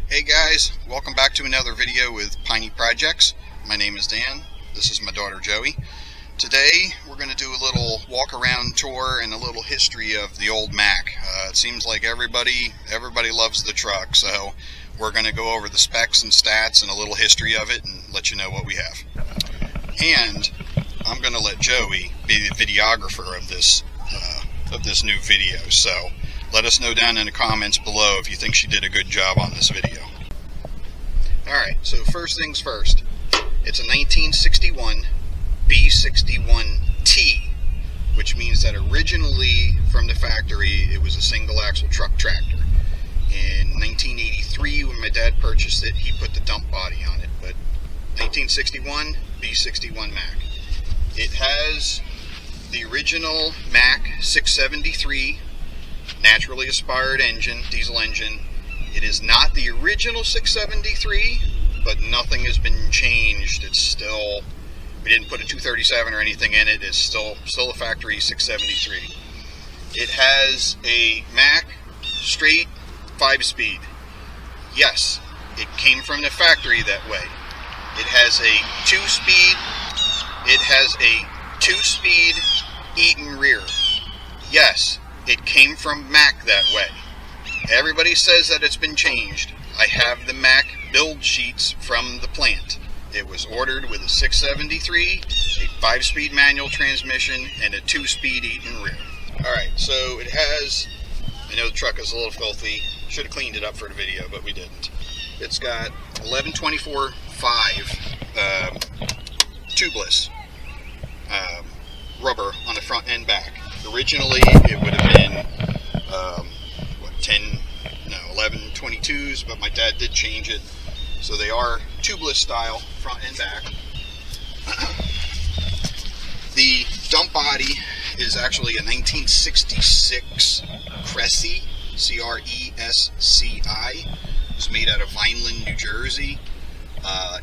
Hey guys, welcome back to another video with Piney Projects. My name is Dan. This is my daughter Joey. Today we're going to do a little walk around tour and a little history of the old Mack. It seems like everybody loves the truck, so we're going to go over the specs and stats and a little history of it and let you know what we have. And I'm going to let Joey be the videographer of this new video. So let us know down in the comments below if you think she did a good job on this video. Alright, so first things first. It's a 1961 B61T, which means that originally from the factory it was a single axle truck tractor. In 1983 when my dad purchased it, he put the dump body on it, but 1961 B61 Mack. It has the original Mack 673 naturally aspired engine, diesel engine. It is not the original 673, but nothing has been changed. It's still, we didn't put a 237 or anything in it. It's still a factory 673. It has a Mack straight 5-speed. Yes, it came from the factory that way. It has a 2-speed. It has a 2-speed Eaton rear. Yes, it came from Mack that way. Everybody says that it's been changed. I have the Mack build sheets from the plant. It was ordered with a 673, a 5-speed manual transmission, and a 2-speed Eaton rear. Alright, so it has, I know the truck is a little filthy. Should have cleaned it up for the video, but we didn't. It's got 1124/5 tubeless rubber on the front and back. Originally it would have been 1122s, but my dad did change it, so they are tubeless style front and back. The dump body is actually a 1966 Cressy, C-R-E-S-C-I. It was made out of Vineland, New Jersey.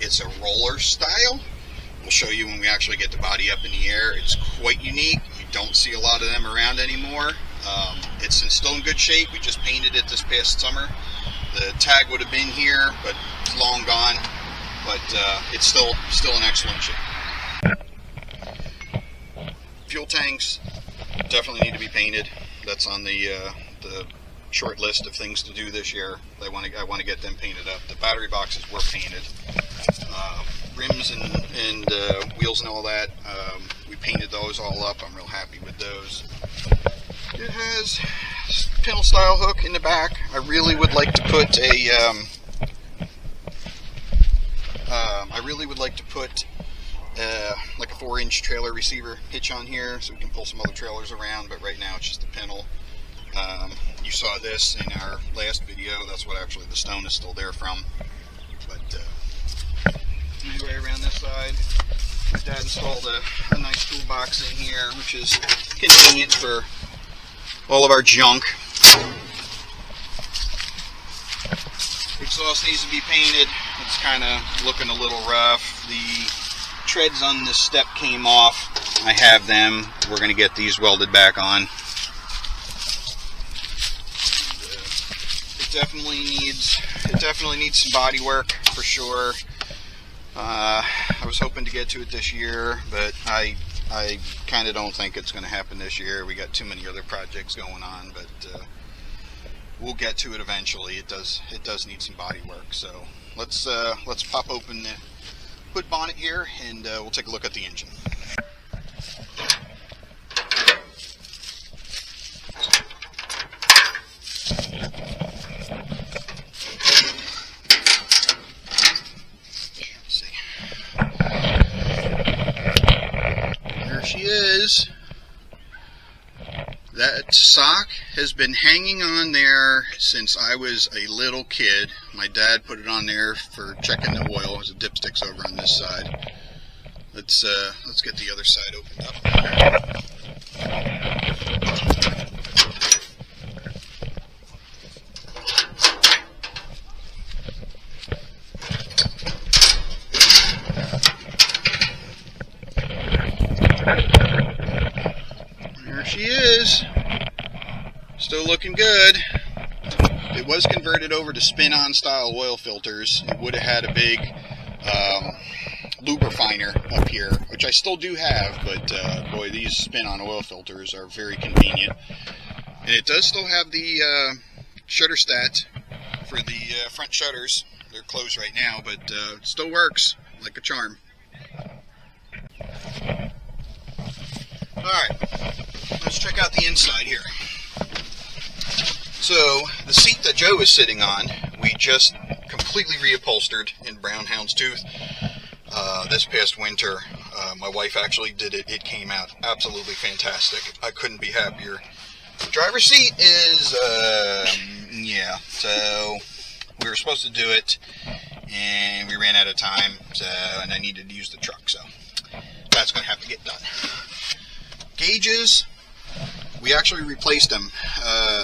It's a roller style. We'll show you when we actually get the body up in the air. It's quite unique. You don't see a lot of them around anymore. It's still in good shape. We just painted it this past summer. The tag would have been here, but it's long gone. But it's still in excellent shape. Fuel tanks definitely need to be painted. That's on the short list of things to do this year. I want to get them painted up. The battery boxes were painted. Rims and wheels and all that, we painted those all up. I'm real happy with those. It has pintle style hook in the back. I really would like to put a like a 4-inch trailer receiver hitch on here so we can pull some other trailers around, but right now it's just a pintle. You saw this in our last video. That's what actually the stone is still there from. But anyway, around this side, my dad installed a nice toolbox in here, which is convenient for all of our junk. Exhaust needs to be painted. It's kind of looking a little rough. The treads on this step came off. I have them. We're going to get these welded back on. It definitely needs some body work for sure. I was hoping to get to it this year, but I kind of don't think it's going to happen this year. We got too many other projects going on, but we'll get to it eventually. It does need some body work. So let's pop open the hood bonnet here, and we'll take a look at the engine. She is. That sock has been hanging on there since I was a little kid. My dad put it on there for checking the oil. There's a dipsticks over on this side. Let's get the other side opened up. There she is. Still looking good. It was converted over to spin-on style oil filters, it would have had a big lubrifiner up here, which I still do have, but boy, these spin-on oil filters are very convenient. And it does still have the shutter stat for the front shutters. They're closed right now, but it still works like a charm. Alright, let's check out the inside here. So, the seat that Joe is sitting on, we just completely reupholstered in brown houndstooth this past winter. My wife actually did it. It came out absolutely fantastic. I couldn't be happier. The driver's seat is, yeah, so we were supposed to do it, and we ran out of time, and I needed to use the truck, so that's going to have to get done. Gauges, we actually replaced them.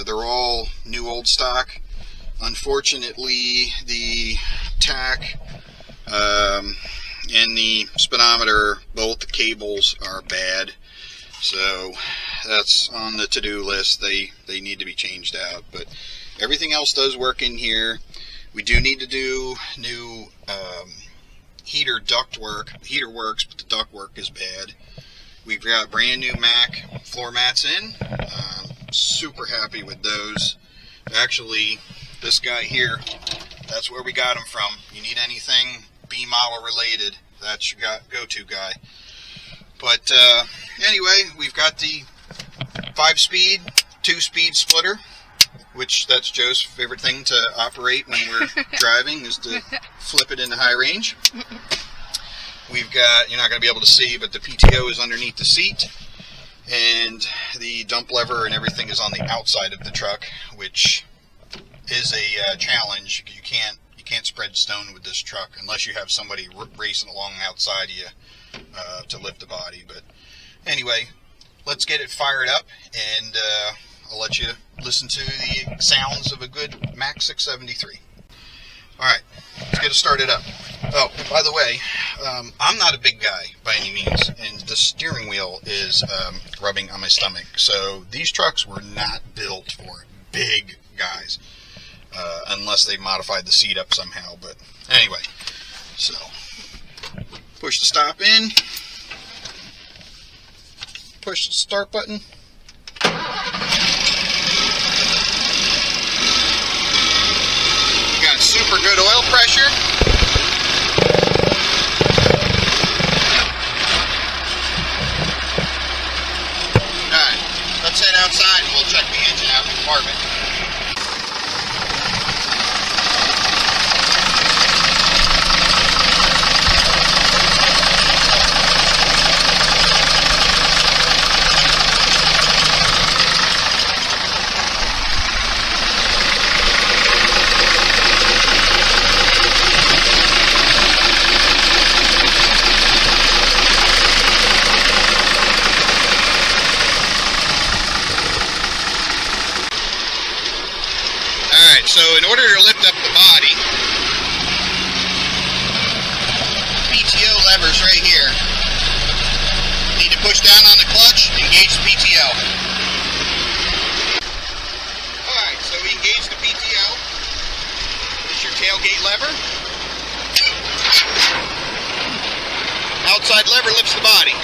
They're all new old stock. Unfortunately, the tack and the speedometer, both the cables are bad. So that's on the to-do list. They need to be changed out. But everything else does work in here. We do need to do new heater duct work. The heater works, but the duct work is bad. We've got brand new Mack floor mats in. Super happy with those. Actually, this guy here, that's where we got them from. You need anything B model related, that's your go-to guy. But anyway, we've got the 5-speed, 2-speed splitter, which that's Joe's favorite thing to operate when we're driving, is to flip it into high range. We've got, you're not going to be able to see, but the PTO is underneath the seat, and the dump lever and everything is on the outside of the truck, which is a challenge. You can't spread stone with this truck unless you have somebody racing along outside of you to lift the body. But anyway, let's get it fired up, and I'll let you listen to the sounds of a good Mack 673. Alright, let's get it started up. Oh, by the way, I'm not a big guy by any means, and the steering wheel is rubbing on my stomach. So these trucks were not built for big guys, unless they modified the seat up somehow. But anyway, so push the stop in, push the start button. You got super good oil pressure. Alright, let's head outside and we'll check the engine out in the compartment. So in order to lift up the body, PTO levers right here. You need to push down on the clutch, engage the PTO. Alright, so we engage the PTO. This is your tailgate lever. Outside lever lifts the body.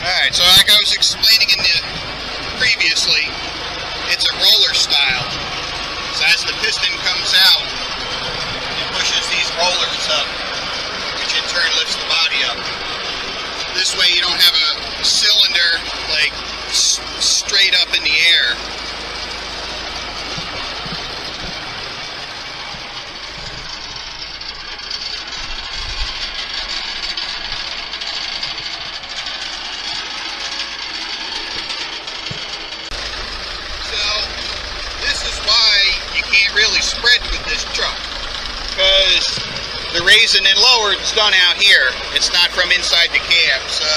Alright, so like I was explaining previously, it's a roller style. So as the piston comes out, it pushes these rollers up, which in turn lifts the body up. This way you don't have a cylinder like straight up in the air. Really spread with this truck, because the raising and lower is done out here. It's not from inside the cab, so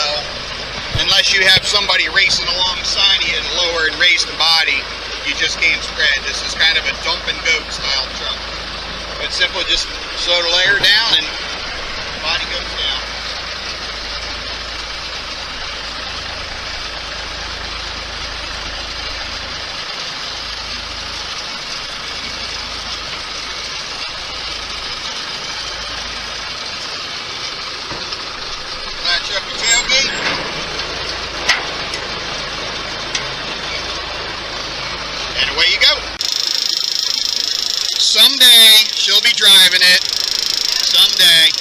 unless you have somebody racing alongside you to lower and raise the body, you just can't spread. This is kind of a dump and go style truck. It's simple, just slow the layer down and the body goes down. Latch up the tailgate. And away you go. Someday she'll be driving it. Someday.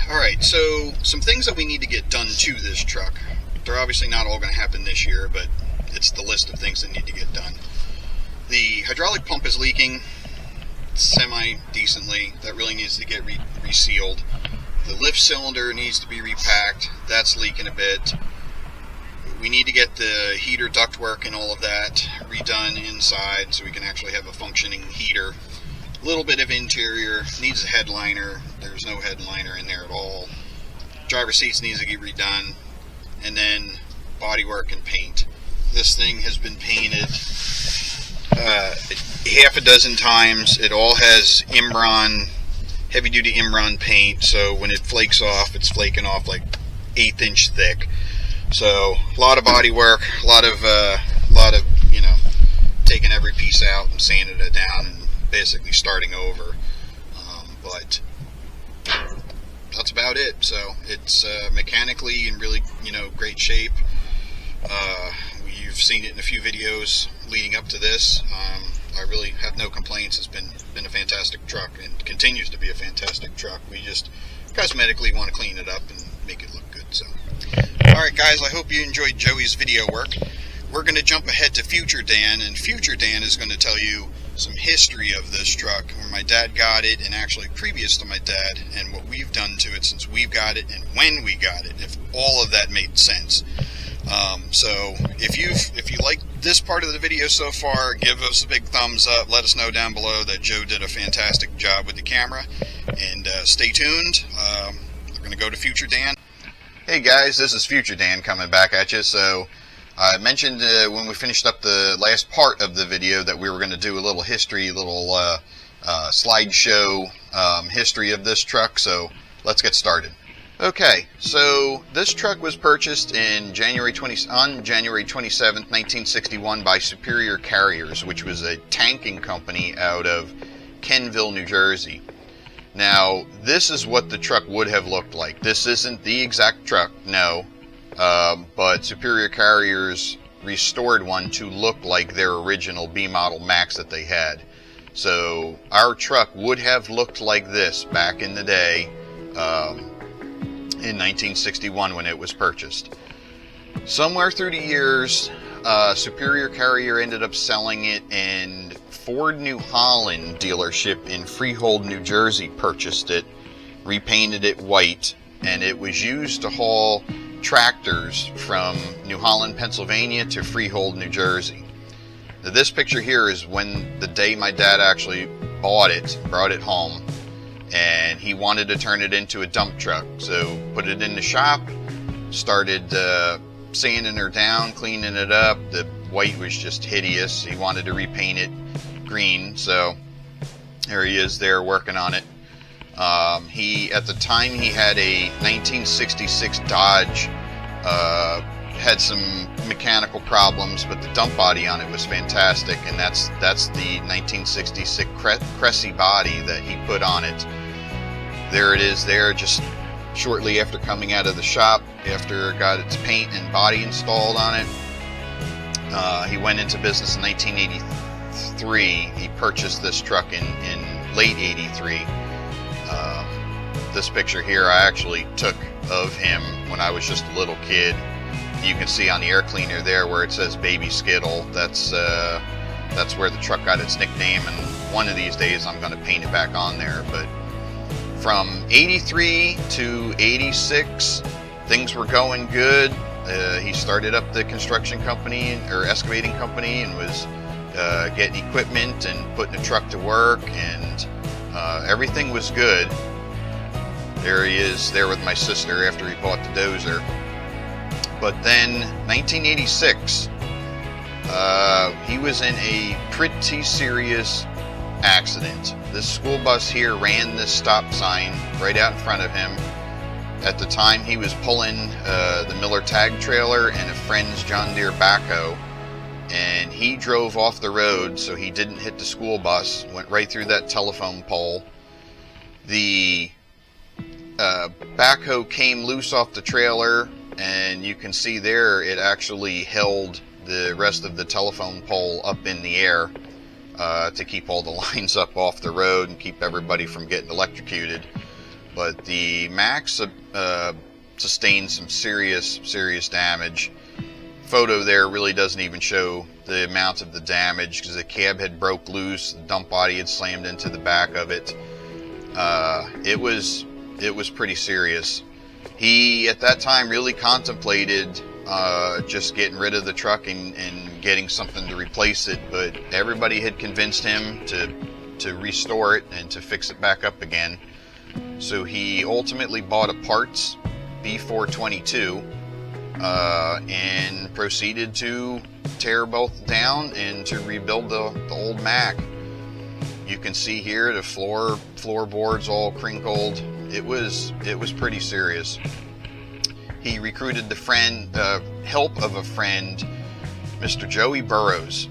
Alright, so some things that we need to get done to this truck. They're obviously not all going to happen this year, but it's the list of things that need to get done. The hydraulic pump is leaking semi-decently. That really needs to get resealed. The lift cylinder needs to be repacked. That's leaking a bit. We need to get the heater ductwork and all of that redone inside so we can actually have a functioning heater. A little bit of interior, needs a headliner. There's no headliner in there at all. Driver seats needs to get redone. And then bodywork and paint. This thing has been painted half a dozen times. It all has Imron, heavy duty Imron paint, so when it flakes off, it's flaking off like 1/8 inch thick. So a lot of body work, a lot of you know, taking every piece out and sanding it down and basically starting over. But that's about it. So it's mechanically in really, you know, great shape. You've seen it in a few videos leading up to this. I really have no complaints. It's been a fantastic truck and continues to be a fantastic truck. We just cosmetically want to clean it up and make it look good. So, alright guys, I hope you enjoyed Joey's video work. We're going to jump ahead to Future Dan, and Future Dan is going to tell you some history of this truck, where my dad got it, and actually previous to my dad, and what we've done to it since we've got it and when we got it, if all of that made sense. So if you like this part of the video so far, give us a big thumbs up. Let us know down below that Joe did a fantastic job with the camera, and stay tuned. We're going to go to Future Dan. Hey guys, this is Future Dan coming back at you. So I mentioned when we finished up the last part of the video that we were going to do a little history, slideshow history of this truck. So let's get started. Okay, so this truck was purchased in January 27th, 1961 by Superior Carriers, which was a tanking company out of Kenville, New Jersey. Now, this is what the truck would have looked like. This isn't the exact truck, no, but Superior Carriers restored one to look like their original B model Macks that they had. So our truck would have looked like this back in the day, in 1961 when it was purchased. Somewhere through the years, Superior Carrier ended up selling it, and Ford New Holland dealership in Freehold, New Jersey purchased it, repainted it white, and it was used to haul tractors from New Holland, Pennsylvania to Freehold, New Jersey. Now, this picture here is when the day my dad actually brought it home, and he wanted to turn it into a dump truck. So put it in the shop, started sanding her down, cleaning it up. The white was just hideous. He wanted to repaint it green, so there he is there working on it. At the time he had a 1966 Dodge, had some mechanical problems, but the dump body on it was fantastic, and that's the 1966 Cressy body that he put on it. There it is there, just shortly after coming out of the shop, after it got its paint and body installed on it. He went into business in 1983. He purchased this truck in late 83. This picture here I actually took of him when I was just a little kid. You can see on the air cleaner there where it says Baby Skittle. That's where the truck got its nickname, and one of these days I'm going to paint it back on there. But from 83 to 86, things were going good. He started up the construction company, or excavating company, and was getting equipment and putting the truck to work, and Everything was good. There he is there with my sister after he bought the dozer. But then 1986, he was in a pretty serious accident. This school bus here ran this stop sign right out in front of him. At the time, he was pulling the Miller tag trailer and a friend's John Deere backhoe, and he drove off the road, so he didn't hit the school bus, went right through that telephone pole. The backhoe came loose off the trailer, and you can see there it actually held the rest of the telephone pole up in the air to keep all the lines up off the road and keep everybody from getting electrocuted. But the Mack sustained some serious damage. Photo there really doesn't even show the amount of the damage because the cab had broke loose, the dump body had slammed into the back of it. It was pretty serious. He at that time really contemplated just getting rid of the truck and getting something to replace it, but everybody had convinced him to restore it and to fix it back up again. So he ultimately bought a parts B422 and proceeded to tear both down and to rebuild the old Mack. You can see here the floorboards all crinkled. It was pretty serious. He recruited the help of a friend, Mr. Joey Burrows.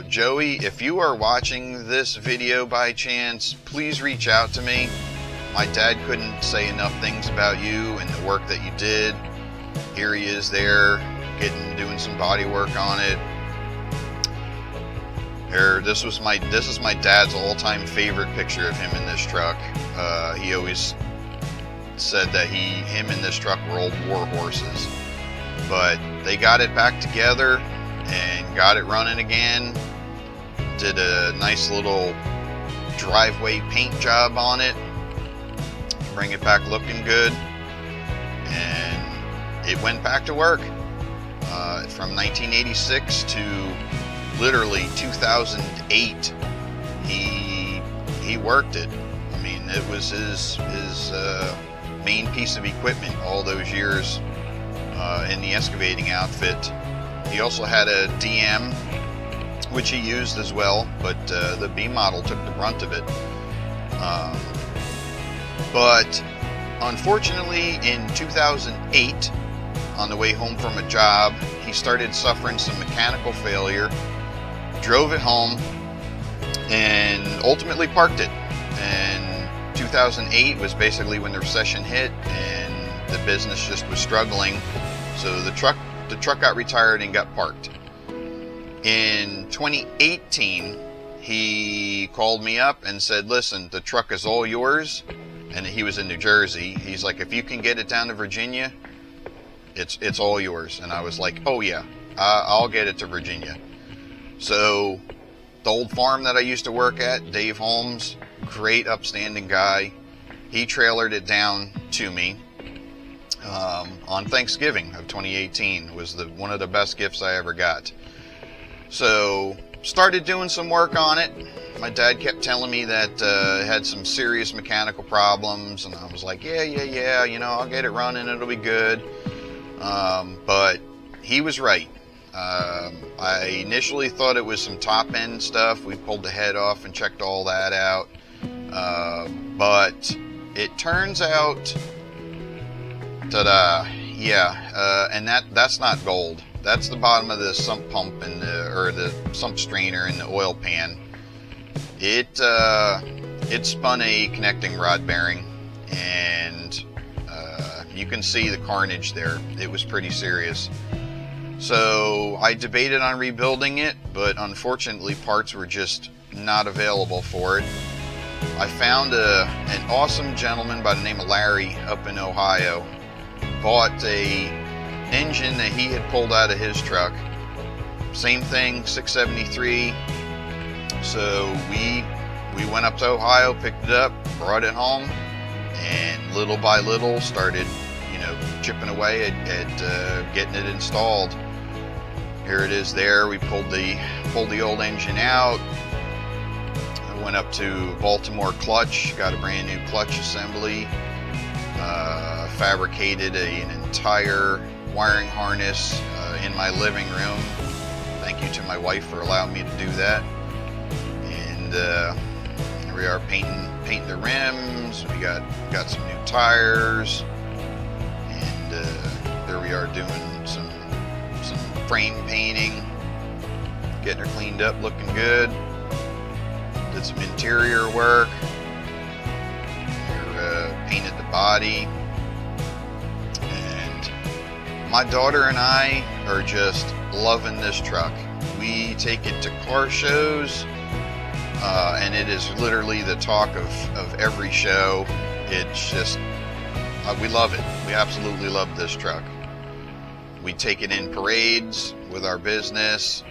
Joey, if you are watching this video by chance, please reach out to me. My dad couldn't say enough things about you and the work that you did. Here he is there, doing some body work on it. This is my dad's all-time favorite picture of him in this truck. He always said that him and this truck were old war horses. But they got it back together and got it running again. Did a nice little driveway paint job on it. Bring it back looking good. And it went back to work. From 1986 to literally 2008, he worked it. I mean, it was his main piece of equipment all those years in the excavating outfit. He also had a DM, which he used as well, but the B model took the brunt of it. But unfortunately, in 2008, on the way home from a job, he started suffering some mechanical failure, drove it home, and ultimately parked it. And 2008 was basically when the recession hit and the business just was struggling. So the truck got retired and got parked. In 2018, he called me up and said, listen, the truck is all yours. And he was in New Jersey. He's like, if you can get it down to Virginia, it's all yours. And I was like, oh yeah, I'll get it to Virginia. So the old farm that I used to work at, Dave Holmes, great upstanding guy, he trailered it down to me on Thanksgiving of 2018. Was one of the best gifts I ever got. So started doing some work on it. My dad kept telling me that it had some serious mechanical problems, and I was like, yeah, I'll get it running, it'll be good. But he was right. I initially thought it was some top end stuff. We pulled the head off and checked all that out. But it turns out, and that's not gold. That's the bottom of the sump pump or the sump strainer in the oil pan. It spun a connecting rod bearing, and you can see the carnage there. It was pretty serious. So I debated on rebuilding it, but unfortunately parts were just not available for it. I found an awesome gentleman by the name of Larry up in Ohio. Bought an engine that he had pulled out of his truck. Same thing, 673. So we went up to Ohio, picked it up, brought it home, and little by little started, chipping away at getting it installed. Here it is there. We pulled the old engine out. went up to Baltimore Clutch, got a brand new clutch assembly, fabricated an entire wiring harness in my living room. Thank you to my wife for allowing me to do that. And here we are painting the rims. We got some new tires, and there we are doing some frame painting, getting her cleaned up, looking good. Did some interior work. Painted the body. And my daughter and I are just loving this truck. We take it to car shows, and it is literally the talk of every show. It's just, we love it. We absolutely love this truck. We take it in parades with our business.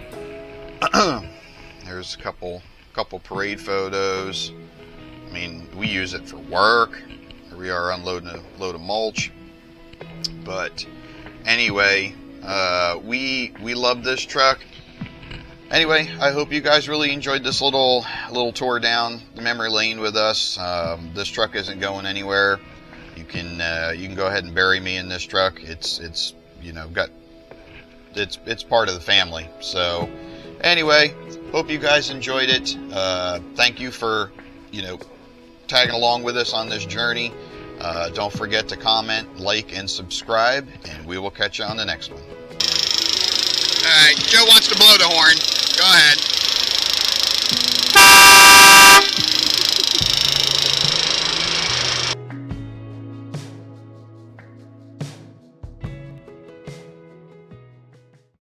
There's a couple parade photos. I mean, we use it for work. Here we are unloading a load of mulch. But anyway, we love this truck. Anyway, I hope you guys really enjoyed this little tour down the memory lane with us. This truck isn't going anywhere. You can go ahead and bury me in this truck. It's you know, it's part of the family. So anyway, hope you guys enjoyed it. Thank you for, you know, tagging along with us on this journey. Don't forget to comment, like, and subscribe, and we will catch you on the next one. All right, Joe wants to blow the horn.